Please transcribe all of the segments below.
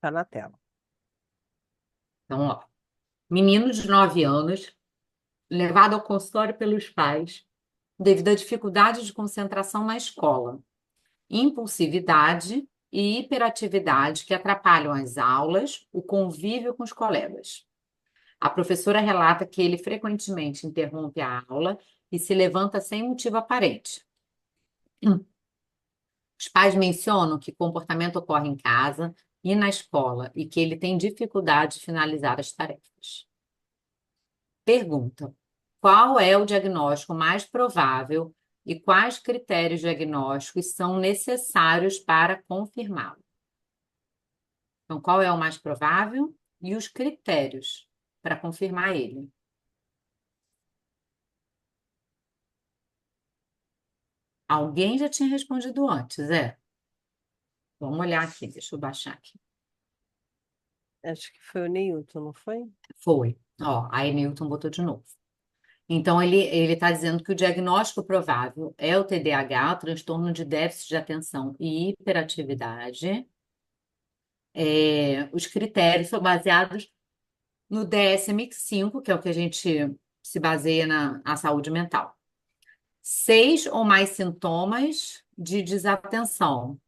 Tá na tela. Então, ó, menino de 9 anos, levado ao consultório pelos pais devido à dificuldade de concentração na escola, impulsividade e hiperatividade que atrapalham as aulas, o convívio com os colegas. A professora relata que ele frequentemente interrompe a aula e se levanta sem motivo aparente. Os pais mencionam que o comportamento ocorre em casa e na escola e que ele tem dificuldade de finalizar as tarefas. Pergunta: qual é o diagnóstico mais provável e quais critérios diagnósticos são necessários para confirmá-lo? Então, qual é o mais provável e os critérios para confirmar ele? Alguém já tinha respondido antes, é? Vamos olhar aqui, deixa eu baixar aqui. Acho que foi o Neilton, não foi? Foi. Ó, aí Newton botou de novo. Então, ele está dizendo que o diagnóstico provável é o TDAH, o transtorno de déficit de atenção e hiperatividade. Os critérios são baseados no DSM-5, que é o que a gente se baseia na saúde mental. 6 ou mais sintomas de desatenção.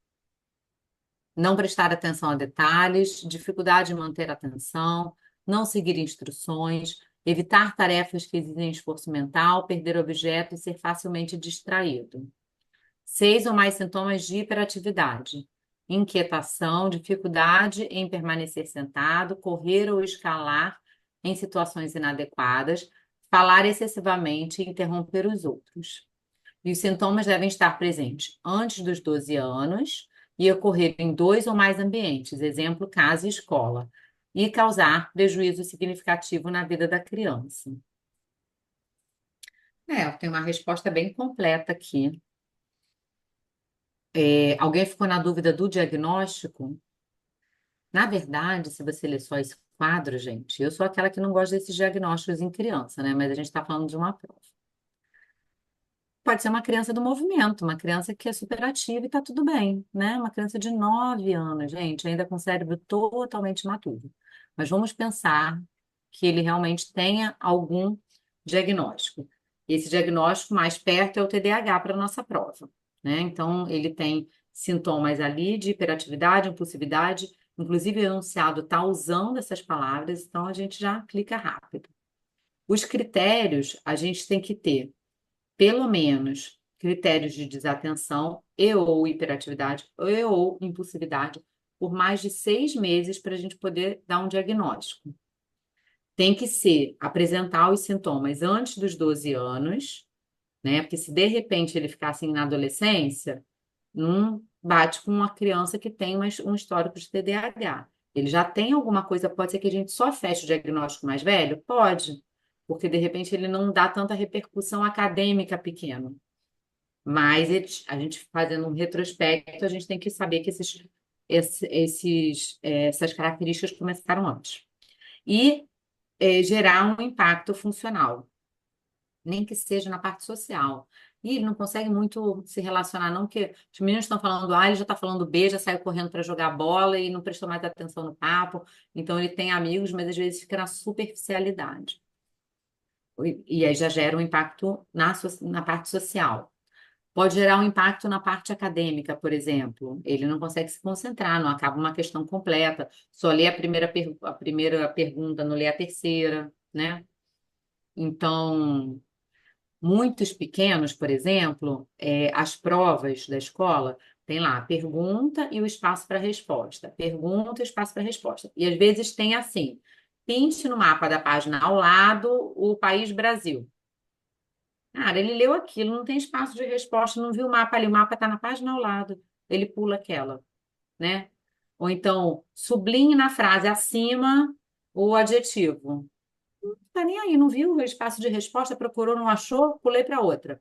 Não prestar atenção a detalhes, dificuldade de manter a atenção, não seguir instruções, evitar tarefas que exigem esforço mental, perder objeto e ser facilmente distraído. 6 ou mais sintomas de hiperatividade. Inquietação, dificuldade em permanecer sentado, correr ou escalar em situações inadequadas, falar excessivamente e interromper os outros. E os sintomas devem estar presentes antes dos 12 anos e ocorrer em 2 ou mais ambientes, exemplo, casa e escola, e causar prejuízo significativo na vida da criança. Tem uma resposta bem completa aqui. Alguém ficou na dúvida do diagnóstico? Na verdade, se você ler só esse quadro, gente, eu sou aquela que não gosta desses diagnósticos em criança, né? Mas a gente está falando de uma prova. Pode ser uma criança do movimento, uma criança que é super ativa e está tudo bem, né? Uma criança de 9 anos, gente, ainda com o cérebro totalmente maturo. Mas vamos pensar que ele realmente tenha algum diagnóstico. Esse diagnóstico mais perto é o TDAH para a nossa prova, né? Então, ele tem sintomas ali de hiperatividade, impulsividade, inclusive o enunciado está usando essas palavras, então a gente já clica rápido. Os critérios a gente tem que ter pelo menos critérios de desatenção e ou hiperatividade e ou impulsividade por mais de 6 meses para a gente poder dar um diagnóstico. Tem que ser apresentar os sintomas antes dos 12 anos, né? Porque se de repente ele ficar assim na adolescência, não bate com uma criança que tem um histórico de TDAH. Ele já tem alguma coisa, pode ser que a gente só feche o diagnóstico mais velho? Pode, porque de repente ele não dá tanta repercussão acadêmica pequeno. Mas a gente fazendo um retrospecto, a gente tem que saber que essas características começaram antes. E gerar um impacto funcional, nem que seja na parte social. E ele não consegue muito se relacionar, não, porque os meninos estão falando A, ele já está falando B, já saiu correndo para jogar bola e não prestou mais atenção no papo. Então ele tem amigos, mas às vezes fica na superficialidade. E aí já gera um impacto na parte social. Pode gerar um impacto na parte acadêmica, por exemplo. Ele não consegue se concentrar, não acaba uma questão completa. Só lê a primeira pergunta, não lê a terceira, né? Então, muitos pequenos, por exemplo, as provas da escola tem lá a pergunta e o espaço para resposta. Pergunta e espaço para resposta. E às vezes tem assim: pinte no mapa da página ao lado o país Brasil. Cara, ele leu aquilo, não tem espaço de resposta, não viu o mapa ali, o mapa está na página ao lado, ele pula aquela, né? Ou então, sublinhe na frase acima o adjetivo. Não tá nem aí, não viu o espaço de resposta, procurou, não achou, pulei para outra.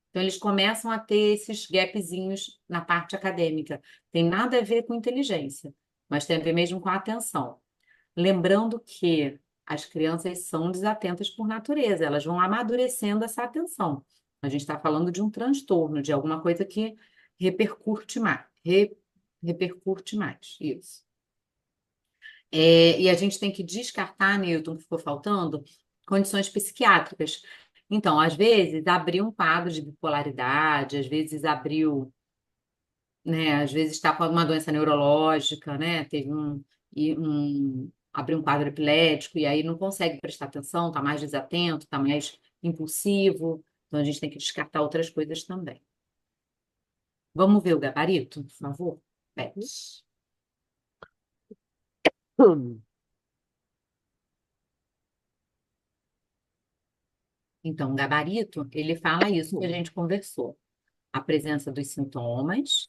Então, eles começam a ter esses gapzinhos na parte acadêmica. Tem nada a ver com inteligência, mas tem a ver mesmo com a atenção. Lembrando que as crianças são desatentas por natureza, elas vão amadurecendo essa atenção. A gente está falando de um transtorno, de alguma coisa que repercute mais. Repercute mais, isso. E a gente tem que descartar, Newton, que ficou faltando, condições psiquiátricas. Então, às vezes, abriu um quadro de bipolaridade, às vezes abriu, né, às vezes está com alguma doença neurológica, né, abriu um quadro epilético, e aí não consegue prestar atenção, está mais desatento, está mais impulsivo. Então, a gente tem que descartar outras coisas também. Vamos ver o gabarito, por favor? Beth. Hum. Então, o gabarito, ele fala isso que a Hum. gente conversou. A presença dos sintomas,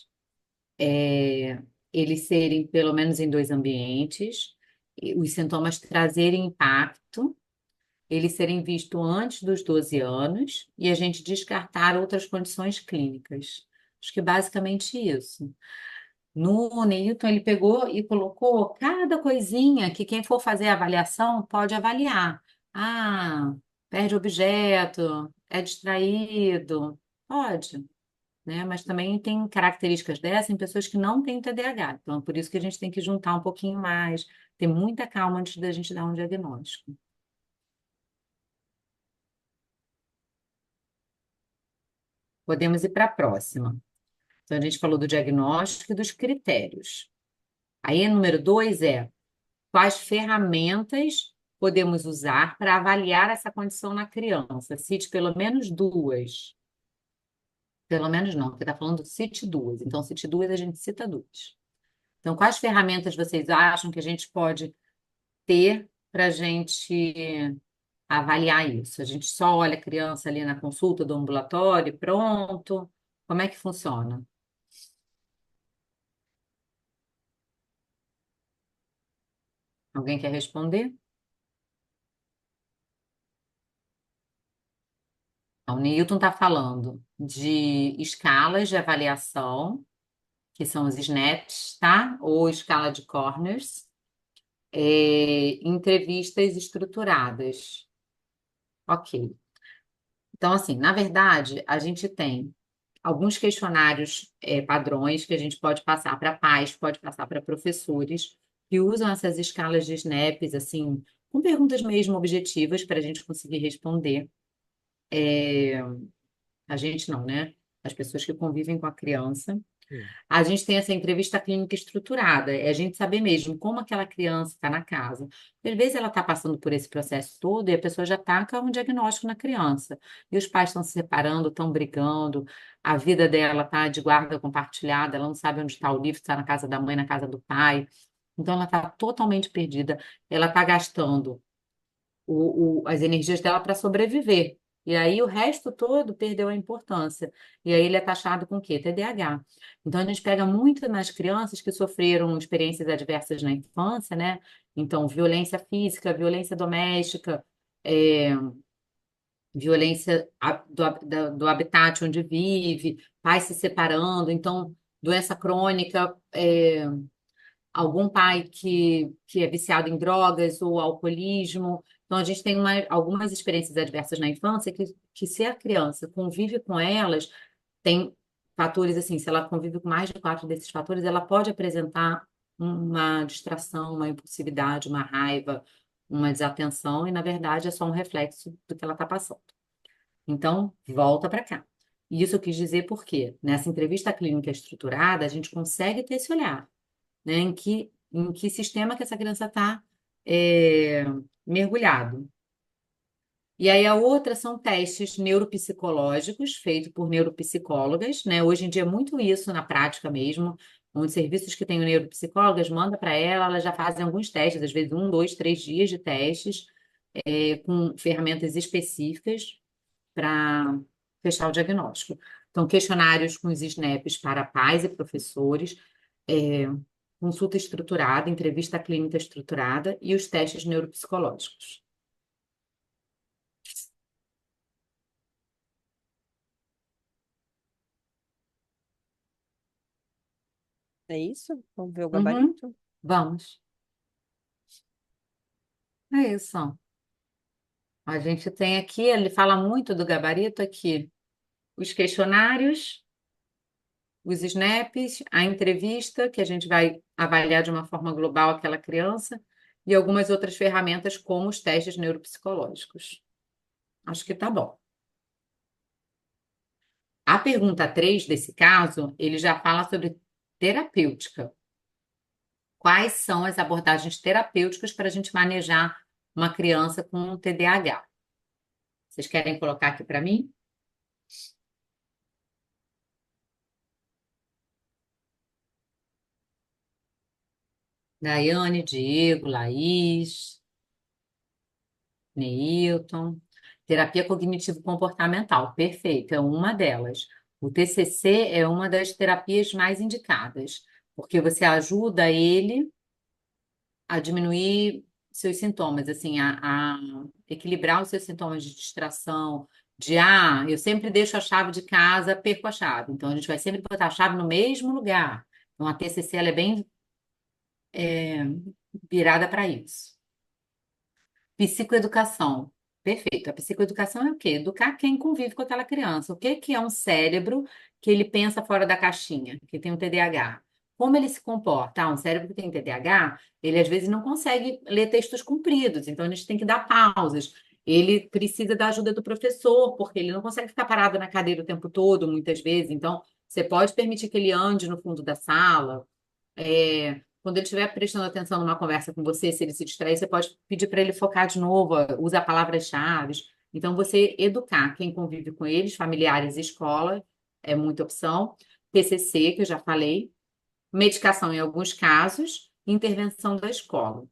é, eles serem pelo menos em dois ambientes, e os sintomas trazerem impacto, eles serem vistos antes dos 12 anos e a gente descartar outras condições clínicas. Acho que basicamente isso. No Newton, ele pegou e colocou cada coisinha que quem for fazer a avaliação pode avaliar. Ah, perde objeto, é distraído, pode, né? Mas também tem características dessas em pessoas que não têm TDAH. Então, é por isso que a gente tem que juntar um pouquinho mais, ter muita calma antes da gente dar um diagnóstico. Podemos ir para a próxima. Então, a gente falou do diagnóstico e dos critérios. Aí, número 2 é quais ferramentas podemos usar para avaliar essa condição na criança. Cite pelo menos duas. Pelo menos não, porque está falando cite duas. Então, cite duas, a gente cita duas. Então, quais ferramentas vocês acham que a gente pode ter para a gente avaliar isso? A gente só olha a criança ali na consulta do ambulatório, e pronto? Como é que funciona? Alguém quer responder? O Newton está falando de escalas de avaliação, que são os SNAPs, tá? Ou escala de Corners, entrevistas estruturadas. Ok. Então, assim, na verdade, a gente tem alguns questionários, padrões que a gente pode passar para pais, pode passar para professores, que usam essas escalas de SNAPs, assim, com perguntas mesmo objetivas para a gente conseguir responder. A gente não, né? As pessoas que convivem com a criança. Hum. A gente tem essa entrevista clínica estruturada, é a gente saber mesmo como aquela criança está na casa. Às vezes ela está passando por esse processo todo e a pessoa já está com um diagnóstico na criança. E os pais estão se separando, estão brigando, a vida dela está de guarda compartilhada, ela não sabe onde está o livro, está na casa da mãe, na casa do pai. Então ela está totalmente perdida. Ela está gastando as energias dela para sobreviver. E aí o resto todo perdeu a importância. E aí ele é taxado com o quê? TDAH. Então a gente pega muito nas crianças que sofreram experiências adversas na infância, né? Então, violência física, violência doméstica, é, violência do habitat onde vive, pais se separando, então, doença crônica, algum pai que é viciado em drogas ou alcoolismo. Então, a gente tem algumas experiências adversas na infância que, se a criança convive com elas, tem fatores assim, se ela convive com mais de quatro desses fatores, ela pode apresentar uma distração, uma impulsividade, uma raiva, uma desatenção, e na verdade é só um reflexo do que ela está passando. Então, volta para cá. E isso eu quis dizer porque nessa entrevista clínica estruturada, a gente consegue ter esse olhar, né? Em que sistema que essa criança está mergulhado. E aí a outra são testes neuropsicológicos feitos por neuropsicólogas, né? Hoje em dia é muito isso na prática mesmo, onde serviços que têm neuropsicólogas manda para ela, elas já fazem alguns testes, às vezes 1, 2, 3 dias de testes, com ferramentas específicas para fechar o diagnóstico. Então, questionários com os SNAPs para pais e professores, é, consulta estruturada, entrevista clínica estruturada e os testes neuropsicológicos. É isso? Vamos ver o Uhum, gabarito? vamos. É isso. A gente tem aqui, ele fala muito do gabarito aqui, os questionários, os SNAPs, a entrevista, que a gente vai avaliar de uma forma global aquela criança, e algumas outras ferramentas, como os testes neuropsicológicos. Acho que tá bom. A pergunta 3 desse caso, ele já fala sobre terapêutica. Quais são as abordagens terapêuticas para a gente manejar uma criança com TDAH? Vocês querem colocar aqui para mim? Daiane, Diego, Laís, Neilton. Terapia cognitivo-comportamental, perfeito, é uma delas. O TCC é uma das terapias mais indicadas, porque você ajuda ele a diminuir seus sintomas, assim, a equilibrar os seus sintomas de distração, eu sempre deixo a chave de casa, perco a chave. Então, a gente vai sempre botar a chave no mesmo lugar. Então, a TCC, ela é bem virada para isso. Psicoeducação. Perfeito. A psicoeducação é o quê? Educar quem convive com aquela criança. O que que é um cérebro que ele pensa fora da caixinha, que tem um TDAH? Como ele se comporta? Um cérebro que tem TDAH, ele às vezes não consegue ler textos compridos, então a gente tem que dar pausas. Ele precisa da ajuda do professor, porque ele não consegue ficar parado na cadeira o tempo todo, muitas vezes. Então, você pode permitir que ele ande no fundo da sala, quando ele estiver prestando atenção numa conversa com você, se ele se distrair, você pode pedir para ele focar de novo, usar palavras-chave. Então, você educar quem convive com eles, familiares e escola, é muita opção. PCC, que eu já falei, medicação em alguns casos, intervenção da escola.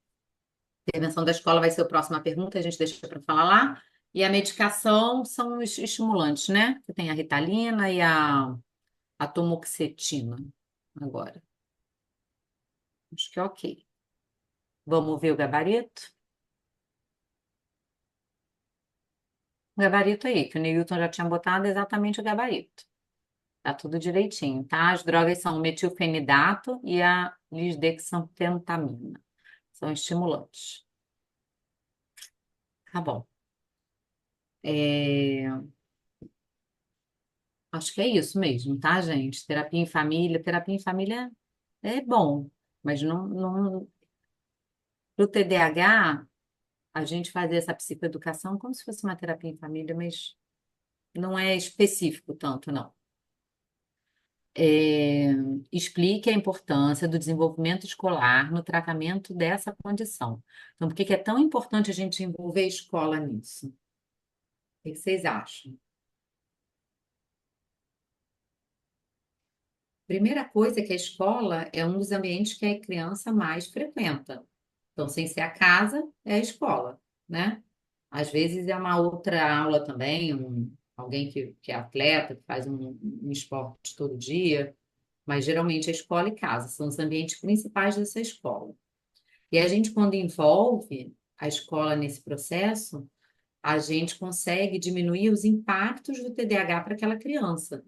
Intervenção da escola vai ser a próxima pergunta, a gente deixa para falar lá. E a medicação são os estimulantes, né? Que tem a Ritalina e a tomoxetina agora. Acho que é ok. Vamos ver o gabarito? O gabarito aí, que o Newton já tinha botado exatamente o gabarito. Tá tudo direitinho, tá? As drogas são o metilfenidato e a lisdexanfetamina. São estimulantes. Tá bom. É, acho que é isso mesmo, tá, gente? Terapia em família é bom, mas não... Para o TDAH, a gente fazer essa psicoeducação como se fosse uma terapia em família, mas não é específico tanto, não. é, Explique a importância do desenvolvimento escolar no tratamento dessa condição. Então, por que que é tão importante a gente envolver a escola nisso? O que vocês acham? Primeira coisa é que a escola é um dos ambientes que a criança mais frequenta. Então, sem ser a casa, é a escola, né? Às vezes é uma outra aula também, alguém que é atleta, que faz um esporte todo dia, mas geralmente a escola e casa são os ambientes principais dessa escola. E a gente, quando envolve a escola nesse processo, a gente consegue diminuir os impactos do TDAH para aquela criança.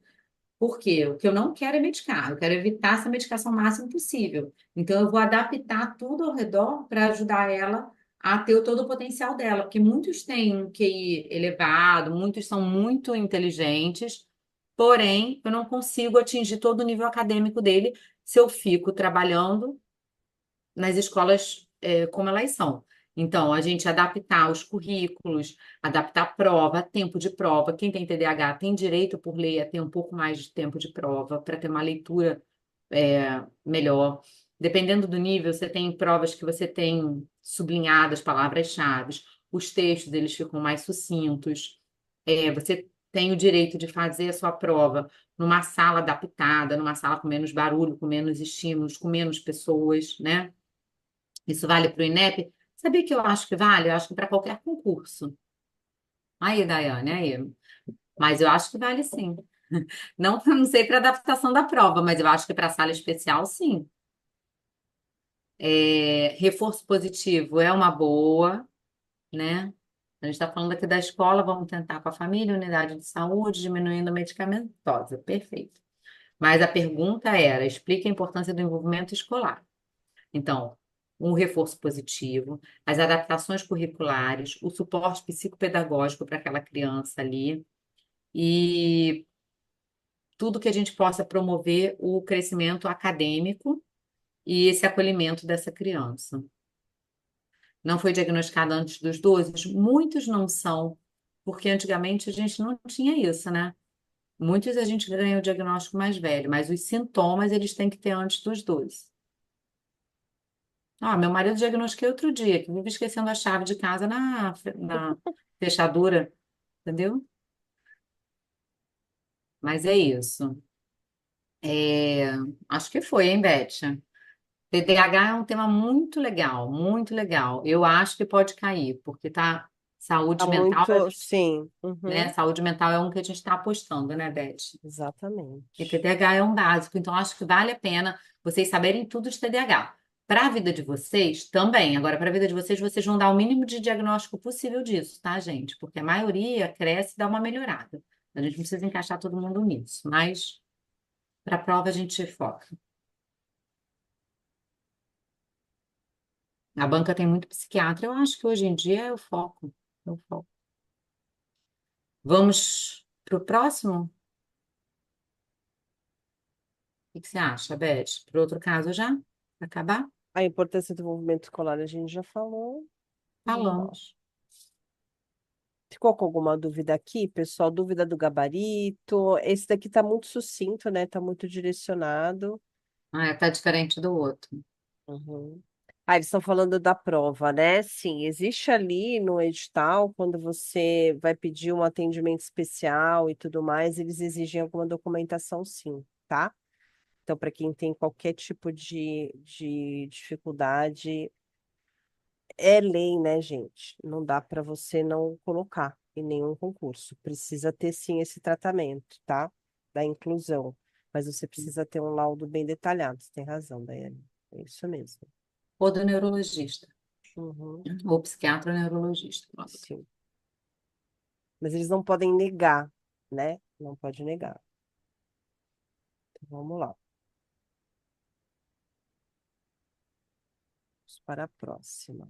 Por quê? O que eu não quero é medicar, eu quero evitar essa medicação o máximo possível. Então, eu vou adaptar tudo ao redor para ajudar ela a ter todo o potencial dela, porque muitos têm um QI elevado, muitos são muito inteligentes, porém, eu não consigo atingir todo o nível acadêmico dele se eu fico trabalhando nas escolas como elas são. Então, a gente adaptar os currículos, adaptar a prova, tempo de prova. Quem tem TDAH tem direito, por lei, a ter um pouco mais de tempo de prova para ter uma leitura melhor. Dependendo do nível, você tem provas que você tem sublinhadas palavras-chave, os textos eles ficam mais sucintos. Você tem o direito de fazer a sua prova numa sala adaptada, numa sala com menos barulho, com menos estímulos, com menos pessoas, né? Isso vale para o INEP? Sabia que eu acho que vale? Eu acho que para qualquer concurso. Aí, Daiane, aí. Mas eu acho que vale sim. Não, não sei para adaptação da prova, mas eu acho que para sala especial, sim. Reforço positivo é uma boa, né? A gente está falando aqui da escola, vamos tentar com a família, unidade de saúde, diminuindo a medicamentosa. Perfeito. Mas a pergunta era: explique a importância do envolvimento escolar. Então, um reforço positivo, as adaptações curriculares, o suporte psicopedagógico para aquela criança ali e tudo que a gente possa promover o crescimento acadêmico e esse acolhimento dessa criança. Não foi diagnosticada antes dos 12? Muitos não são, porque antigamente a gente não tinha isso, né? Muitos a gente ganha o diagnóstico mais velho, mas os sintomas eles têm que ter antes dos 12. Ah, meu marido diagnostiquei outro dia, que vive esquecendo a chave de casa na fechadura, entendeu? Mas é isso. É, acho que foi, hein, Beth? TDAH é um tema muito legal, muito legal. Eu acho que pode cair, porque tá Tá saúde mental, muito, sim. né? Uhum, Saúde mental é um que a gente está apostando, né, Beth? E exatamente. TDAH é um básico, então acho que vale a pena vocês saberem tudo de TDAH. Para a vida de vocês, também. Agora, para a vida de vocês, vocês vão dar o mínimo de diagnóstico possível disso, tá, gente? Porque a maioria cresce e dá uma melhorada. A gente não precisa encaixar todo mundo nisso, mas para a prova a gente foca. A banca tem muito psiquiatra, eu acho que hoje em dia é o foco. É o foco. Vamos para o próximo? O que que você acha, Beth? Para outro caso já? Pra acabar? A importância do movimento escolar a gente já falou. Vamos lá. Falamos. Ficou com alguma dúvida aqui, pessoal? Dúvida do gabarito? Esse daqui tá muito sucinto, né? Tá muito direcionado. Ah, tá diferente do outro. Uhum. Ah, eles estão falando da prova, né? Sim, existe ali no edital, quando você vai pedir um atendimento especial e tudo mais, eles exigem alguma documentação, sim, tá? Então, para quem tem qualquer tipo de dificuldade, é lei, né, gente? Não dá para você não colocar em nenhum concurso. Precisa ter, sim, esse tratamento, tá? Da inclusão. Mas você precisa ter um laudo bem detalhado. Você tem razão, Daiane. É isso mesmo. Ou do neurologista. Uhum, Ou psiquiatra ou neurologista. Pronto. sim. Mas eles não podem negar, né? Não pode negar. Então, vamos lá. Vamos para a próxima.